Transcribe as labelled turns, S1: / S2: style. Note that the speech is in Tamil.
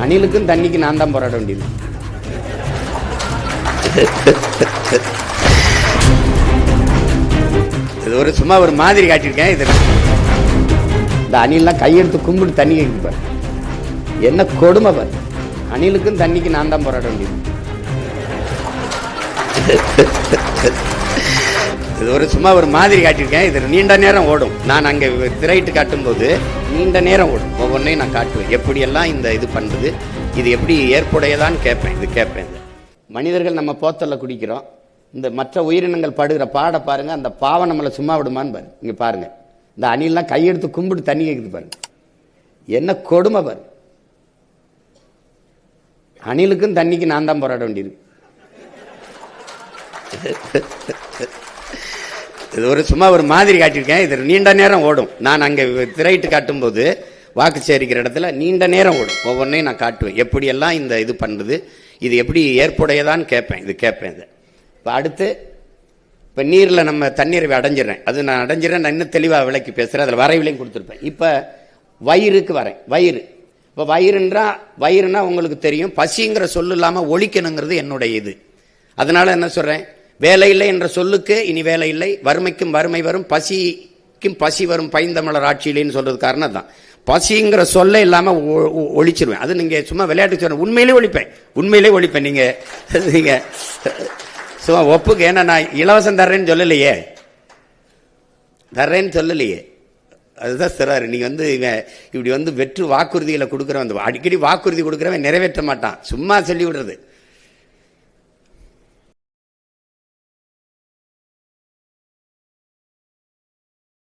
S1: அணிலுக்கும் தண்ணிக்கு நான் தான் போராட வேண்டியது. இது ஒரு சும்மா ஒரு மாதிரி காட்டியிருக்கேன். இது இந்த அணிலாம் கையெடுத்து கும்பிட்டு தண்ணி கேட்குது பாரு, என்ன கொடுமை பாரு. அணிலுக்கும் தண்ணிக்கு நான் தான் போராட வேண்டியது. இது ஒரு சும்மா ஒரு மாதிரி காட்டியிருக்கேன். இது நீண்ட நேரம் ஓடும். நான் அங்கே திரையிட்டு காட்டும்போது நீண்ட நேரம் ஓடும். ஒவ்வொன்றையும் நான் காட்டுவேன், எப்படியெல்லாம் இந்த இது பண்ணுறது, இது எப்படி ஏற்புடையதான்னு கேட்பேன். இது கேட்பேன். மனிதர்கள் நம்ம போத்தலில் குடிக்கிறோம். இந்த மற்ற உயிரினங்கள் படுகிற பாட பாருங்க, அந்த பாவம் நம்மளை சும்மா விடுமான்னு பாரு. இங்கே பாருங்க, இந்த அணிலாம் கையெடுத்து கும்பிட்டு தண்ணி கேட்குது பாருங்க, என்ன கொடுமை பாரு. அணிலுக்கும் தண்ணிக்கு நான் தான் போராட வேண்டியது. இது ஒரு சும்மா ஒரு மாதிரி காட்டியிருக்கேன். இது நீண்ட நேரம் ஓடும். நான் அங்கே திரையிட்டு காட்டும்போது வாக்கு சேரிக்கிற இடத்துல நீண்ட நேரம் ஓடும். ஒவ்வொன்றையும் நான் காட்டுவேன், எப்படியெல்லாம் இந்த இது பண்ணுறது, இது எப்படி ஏற்புடையதான்னு கேட்பேன். இது கேட்பேன். இது இப்போ அடுத்து, இப்போ நீரில் நம்ம தண்ணீரை அடைஞ்சிடறேன். அது நான் அடைஞ்சிடறேன். நான் இன்னும் தெளிவாக விளக்கி பேசுகிறேன். அதில் வரைவிலையும் கொடுத்துருப்பேன். இப்போ வயிறுக்கு வரேன். வயிறு, இப்போ வயிறுனா உங்களுக்கு தெரியும், பசிங்கிற சொல்லு இல்லாமல் ஒழிக்கணுங்கிறது என்னுடைய இது. அதனால என்ன சொல்கிறேன், வேலை இல்லை என்ற சொல்லுக்கு இனி வேலை இல்லை, வறுமைக்கும் வறுமை வரும், பசிக்கும் பசி வரும், பைந்தமிழர் ஆட்சியிலேன்னு சொல்றது காரணம் தான். பசிங்கிற சொல்ல இல்லாமல் ஒழிச்சிருவேன். அது நீங்கள் சும்மா விளையாட்டு சொல்ல, உண்மையிலே ஒழிப்பேன். நீங்கள் சும்மா ஒப்புக்கு, ஏன்னா நான் இலவசம் தர்றேன்னு சொல்லலையே. அதுதான் சொல்றாரு. நீங்கள் இப்படி வெற்று வாக்குறுதிகளை கொடுக்குறவன், அடிக்கடி வாக்குறுதி கொடுக்குறவன் நிறைவேற்ற மாட்டான், சும்மா சொல்லி விடுறது.